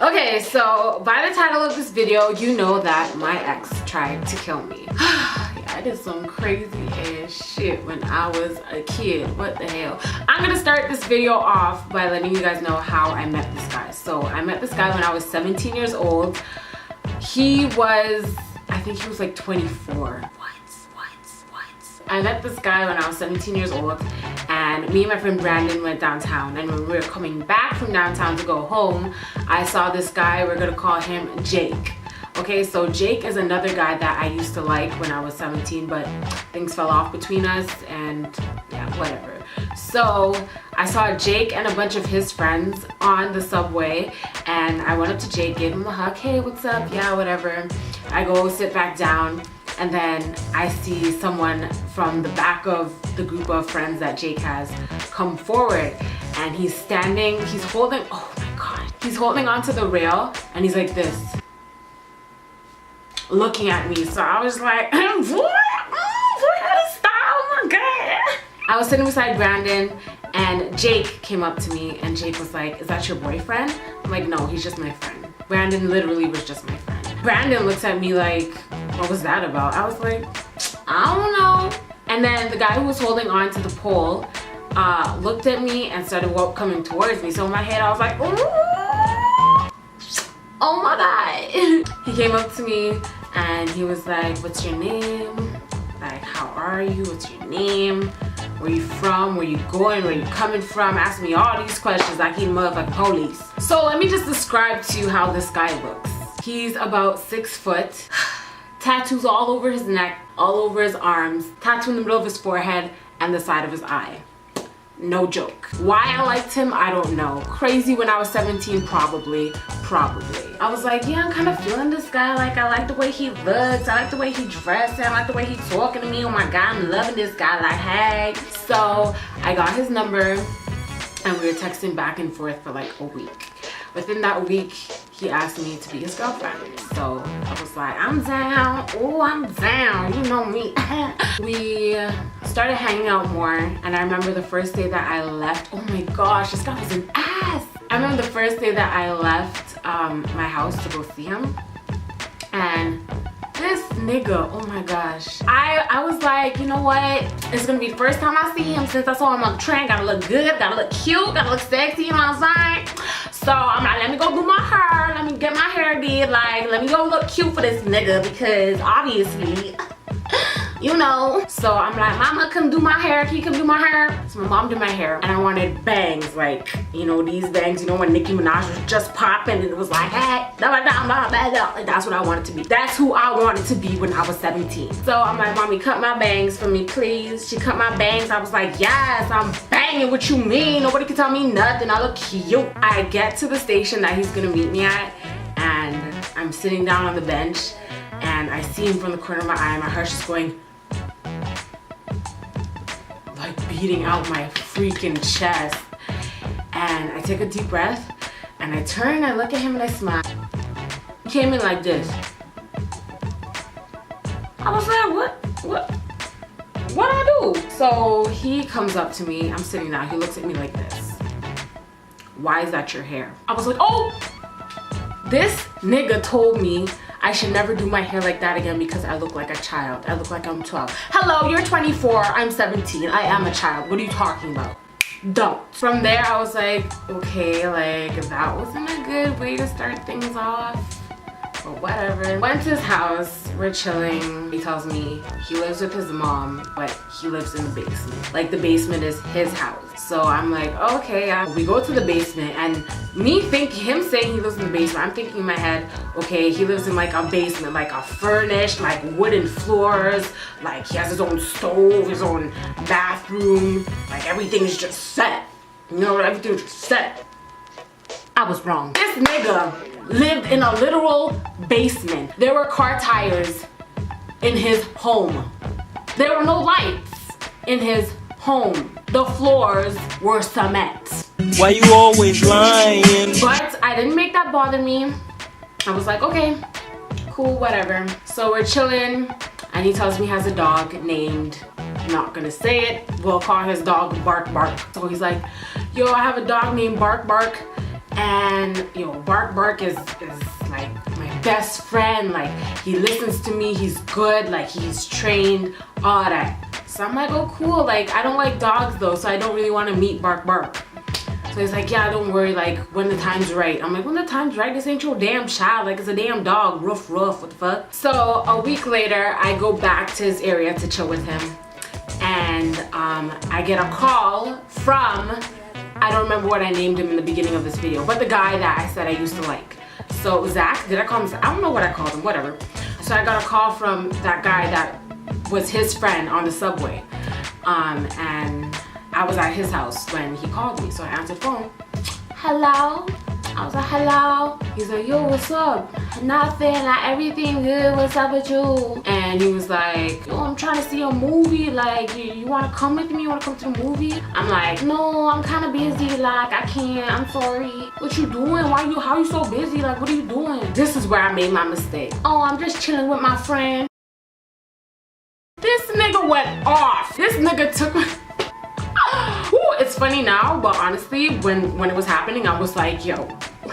Okay, so by the title of this video, you know that my ex tried to kill me. Yeah, I did some crazy ass shit when I was a kid. What the hell? I'm gonna start this video off by letting you guys know how I met this guy. So I met this guy when I was 17 years old. He was, I think he was like 24. I met this guy when I was 17 years old, and me and my friend Brandon went downtown, and when we were coming back from downtown to go home, I saw this guy. We're gonna call him Jake. Okay, so Jake is another guy that I used to like when I was 17, but things fell off between us, and yeah, whatever. So I saw Jake and a bunch of his friends on the subway, and I went up to Jake, gave him a hug. Hey, what's up? Yeah, whatever. I go sit back down, and then I see someone from the back of the group of friends that Jake has come forward, and he's standing, he's holding, oh my God, he's holding onto the rail, and he's like this, looking at me. So I was like, what? Stop, oh my God. I was sitting beside Brandon, and Jake came up to me, and Jake was like, is that your boyfriend? I'm like, no, he's just my friend. Brandon literally was just my friend. Brandon looks at me like, what was that about? I was like, I don't know. And then the guy who was holding on to the pole looked at me and started coming towards me. So in my head, I was like, ooh, oh my God. He came up to me and he was like, what's your name? Like, how are you? What's your name? Where you from? Where you going? Where you coming from? Ask me all these questions like he motherfucking police. So let me just describe to you how this guy looks. He's about 6 foot. Tattoos all over his neck, all over his arms, tattoo in the middle of his forehead and the side of his eye. No joke. Why I liked him, I don't know. Crazy when I was 17, probably. I was like, yeah, I'm kind of feeling this guy. Like, I like the way he looks. I like the way he dressed. I like the way he's talking to me. Oh my God, I'm loving this guy. Like, hey. So I got his number and we were texting back and forth for like a week. Within that week, he asked me to be his girlfriend. So I was like, I'm down. Oh, I'm down. You know me. We started hanging out more. And I remember the first day that I left. Oh my gosh, this guy was an ass. I remember the first day that I left my house to go see him. And this nigga, oh my gosh. I was like, you know what? It's gonna be the first time I see him since I saw him on the train. Gotta look good, gotta look cute, gotta look sexy, you know what I'm saying? So I'm like, let me go do my hair, let me get my hair did, like, let me go look cute for this nigga because obviously, you know. So I'm like, mama, come do my hair, can you come do my hair? So my mom did my hair and I wanted bangs, like, you know, these bangs, you know, when Nicki Minaj was just popping and it was like, hey, that's what I wanted to be. That's who I wanted to be when I was 17. So I'm like, mommy, cut my bangs for me, please. She cut my bangs. I was like, yes, I'm banging. What you mean? Nobody can tell me nothing. I look cute. I get to the station that he's gonna meet me at and I'm sitting down on the bench and I see him from the corner of my eye and my heart's just going, like beating out my freaking chest. And I take a deep breath and I turn and I look at him and I smile. He came in like this. I was like, what I do? So he comes up to me, I'm sitting down, he looks at me like this. Why is that your hair? I was like, oh! This nigga told me I should never do my hair like that again because I look like a child. I look like I'm 12. Hello, you're 24, I'm 17. I am a child. What are you talking about? Don't. From there, I was like, okay, like, that wasn't a good way to start things off. But whatever. Went to his house, we're chilling. He tells me he lives with his mom, but he lives in the basement. Like, the basement is his house. So I'm like, okay, yeah. We go to the basement and him saying he lives in the basement, I'm thinking in my head, okay, he lives in like a basement, like a furnished, like wooden floors, like he has his own stove, his own bathroom, like everything's just set. You know, everything's just set. I was wrong. This nigga lived in a literal basement. There were car tires in his home. There were no lights in his home. The floors were cement. Why you always lying? But I didn't make that bother me. I was like, okay, cool, whatever. So we're chilling and he tells me he has a dog named, I'm not gonna say it, we'll call his dog Bark Bark. So he's like, yo, I have a dog named Bark Bark And yo, Bark is like my best friend. Like, he listens to me, he's good, like he's trained, all that. So I'm like, oh cool, like I don't like dogs though, so I don't really want to meet Bark. So he's like, yeah, don't worry, like when the time's right. I'm like, when the time's right? This ain't your damn child, like it's a damn dog, ruff, what the fuck? So a week later, I go back to his area to chill with him. And I get a call from, I don't remember what I named him in the beginning of this video, but the guy that I said I used to like. So Zach, did I call him Zach? I don't know what I called him, whatever. So I got a call from that guy that was his friend on the subway. And I was at his house when he called me, so I answered the phone. Hello? I was like, hello? He's like, yo, what's up? Nothing, like everything good, what's up with you? And he was like, yo, I'm trying to see a movie, like, you wanna come with me? You wanna come to the movie? I'm like, no, I'm kinda busy, like, I can't, I'm sorry. What you doing? How you so busy? Like, what are you doing? This is where I made my mistake. Oh, I'm just chilling with my friend. This nigga went off. This nigga took my... Ooh, it's funny now, but honestly, when it was happening, I was like, yo,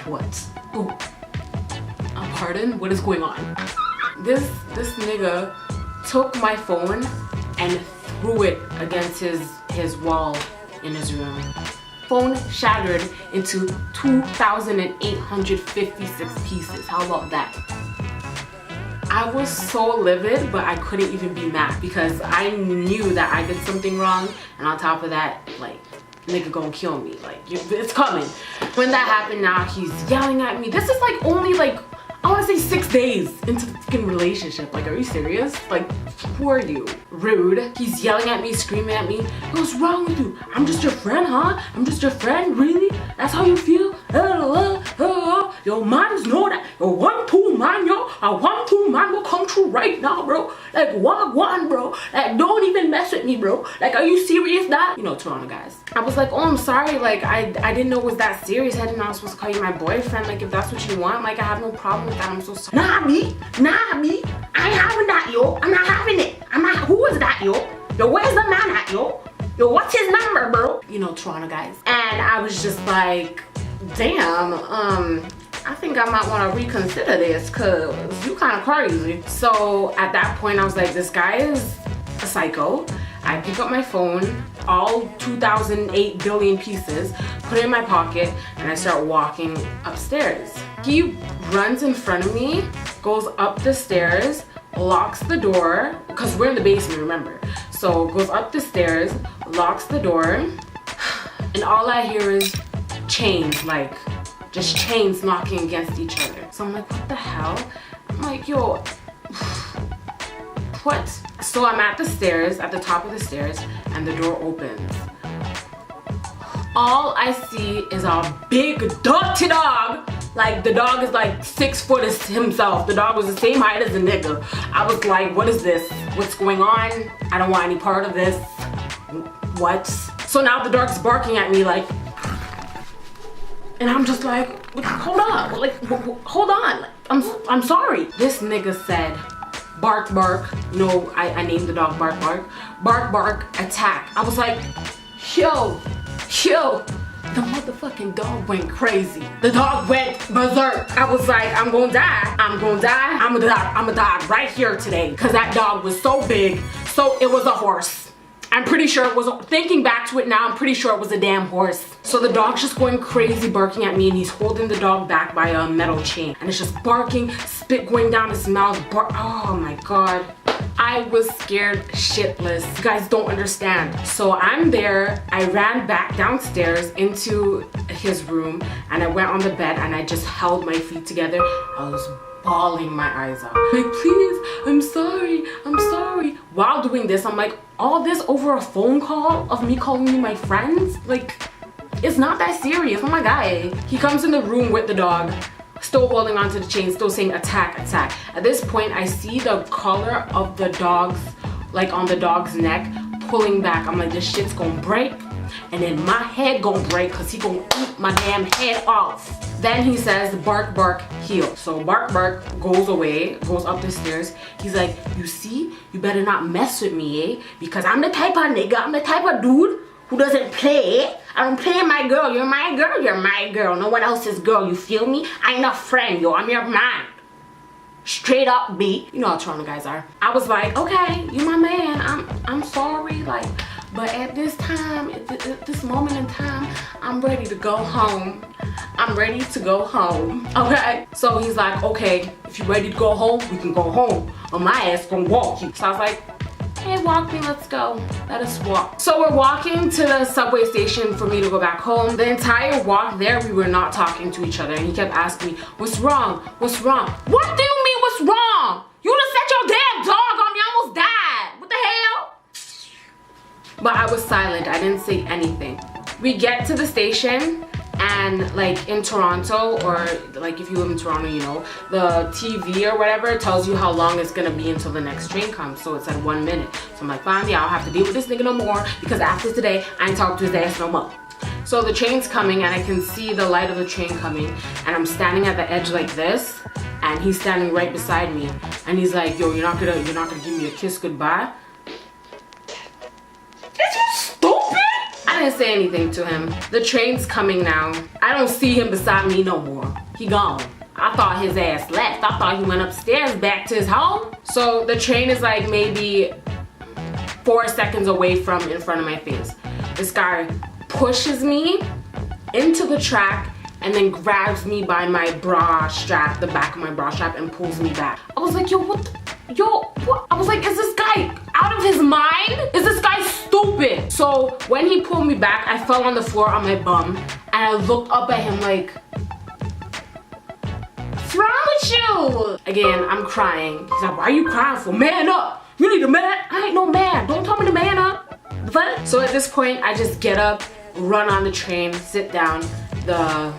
what? Ooh, pardon? What is going on? This nigga took my phone and threw it against his wall in his room. Phone shattered into 2,856 pieces. How about that? I was so livid, but I couldn't even be mad because I knew that I did something wrong, and on top of that, like, nigga gonna kill me. Like, it's coming. When that happened, now he's yelling at me. This is like only like, I want to say 6 days into the fucking relationship. Like, are you serious? Like, who are you? Rude. He's yelling at me, screaming at me. What's wrong with you? I'm just your friend, huh? I'm just your friend? Really? That's how you feel? Yo, mans know that. Yo, 1-2 man, yo. A 1-2 man will come true right now, bro. Like, one, bro. Like, don't even mess with me, bro. Like, are you serious, that? You know, Toronto guys. I was like, oh, I'm sorry. Like, I didn't know it was that serious. I didn't know I was supposed to call you my boyfriend. Like, if that's what you want, like, I have no problem with that. I'm so sorry. Nah, me. I ain't having that, yo. I'm not having it. Who is that, yo? Yo, where's the man at, yo? Yo, what's his number, bro? You know, Toronto guys. And I was just like, damn, I think I might want to reconsider this because you kind of crazy. So at that point, I was like, this guy is a psycho. I pick up my phone, all 2,008 billion pieces, put it in my pocket, and I start walking upstairs. He runs in front of me, goes up the stairs, locks the door, because we're in the basement, remember. So goes up the stairs, locks the door, and all I hear is chains, like just chains knocking against each other. So I'm like, what the hell? I'm like, yo, what? So I'm at the stairs, at the top of the stairs, and the door opens. All I see is a big dirty dog. Like, the dog is like 6 foot himself. The dog was the same height as the nigga. I was like, what is this? What's going on? I don't want any part of this. What? So now the dog's barking at me like, and I'm just like, hold on, like, hold on. Like, I'm sorry. This nigga said, bark, bark. No, I named the dog Bark, bark. Bark, bark, attack. I was like, yo. The motherfucking dog went crazy. The dog went berserk. I was like, I'm gonna die. I'm gonna die right here today. Cause that dog was so big. So it was a horse. I'm pretty sure it was, thinking back to it now, I'm pretty sure it was a damn horse. So the dog's just going crazy, barking at me, and he's holding the dog back by a metal chain. And it's just barking, spit going down his mouth, oh my God. I was scared shitless. You guys don't understand. So I'm there, I ran back downstairs into his room, and I went on the bed, and I just held my feet together. I was bawling my eyes out. Like, please, I'm sorry. While doing this, I'm like, all this over a phone call of me calling you my friends? Like, it's not that serious. Oh my God. He comes in the room with the dog, still holding onto the chain, still saying attack, attack. At this point, I see the collar of the dog's, like on the dog's neck, pulling back. I'm like, this shit's gonna break. And then my head gonna break because he gonna eat my damn head off. Then he says, bark, bark, heel. So bark, bark goes away, goes up the stairs. He's like, you see, you better not mess with me, eh? Because I'm the type of nigga, I'm the type of dude who doesn't play. I don't play my girl. You're my girl. You're my girl. No one else's girl. You feel me? I ain't a friend, yo. I'm your man. Straight up, B. You know how Toronto guys are. I was like, okay, you my man. I'm sorry, like, but at this time, at this moment in time, I'm ready to go home. I'm ready to go home. Okay. So he's like, okay, if you're ready to go home, we can go home. Or my ass gonna walk you. So I was like, hey, walk me, let's go. Let us walk. So we're walking to the subway station for me to go back home. The entire walk there, we were not talking to each other. And he kept asking me, what's wrong? What's wrong? What do you mean, what's wrong? You done set your damn dog on me, I almost died. What the hell? But I was silent, I didn't say anything. We get to the station, and like in Toronto, or like if you live in Toronto, you know, the TV or whatever tells you how long it's gonna be until the next train comes. So it's at 1 minute. So I'm like, fine, yeah, I don't have to deal with this nigga no more, because after today, I ain't talking to his ass no more. So the train's coming, and I can see the light of the train coming, and I'm standing at the edge like this, and he's standing right beside me, and he's like, yo, you're not gonna give me a kiss goodbye? I didn't say anything to him. The train's coming now. I don't see him beside me no more. He gone. I thought his ass left. I thought he went upstairs back to his home. So the train is like maybe 4 seconds away from in front of my face. This guy pushes me into the track and then grabs me by my bra strap, the back of my bra strap, and pulls me back. I was like, yo, what? I was like, is this guy out of his mind? Is this guy stupid? So when he pulled me back, I fell on the floor on my bum, and I looked up at him like, what's wrong with you? Again, I'm crying. He's like, why are you crying for? Man up. You need a man. I ain't no man. Don't tell me to man up. What? So at this point, I just get up, run on the train, sit down. The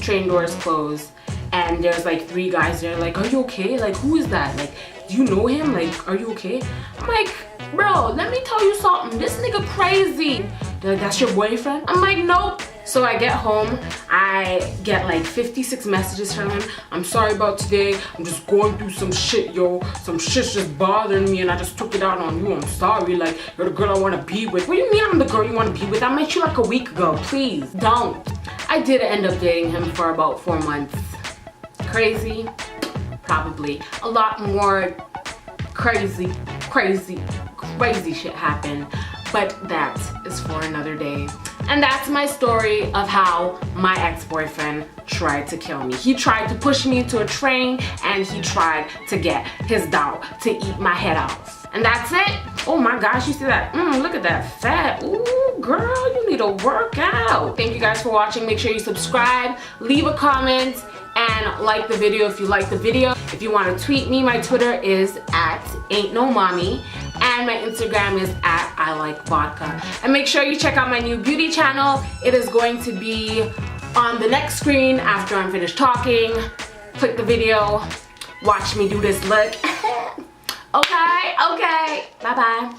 train doors close, and there's like 3 guys there like, are you okay? Like, who is that? Like, do you know him? Like, are you okay? I'm like, bro, let me tell you something. This nigga crazy. They're like, that's your boyfriend? I'm like, nope. So I get home, I get like 56 messages from him. I'm sorry about today. I'm just going through some shit, yo. Some shit's just bothering me, and I just took it out on you. I'm sorry. Like, you're the girl I want to be with. What do you mean I'm the girl you want to be with? I met you like a week ago. Please, don't. I did end up dating him for about 4 months. Crazy? Probably. A lot more crazy shit happened. But that is for another day. And that's my story of how my ex-boyfriend tried to kill me. He tried to push me into a train, and he tried to get his dog to eat my head off. And that's it. Oh my gosh, you see that? Look at that fat. Ooh, girl, you need to work out. Thank you guys for watching. Make sure you subscribe, leave a comment, and like the video if you like the video. If you want to tweet me, my Twitter is @AintNoMommy, and my Instagram is @ILikeVodka. And make sure you check out my new beauty channel. It is going to be on the next screen after I'm finished talking. Click the video, watch me do this look. Okay, bye-bye.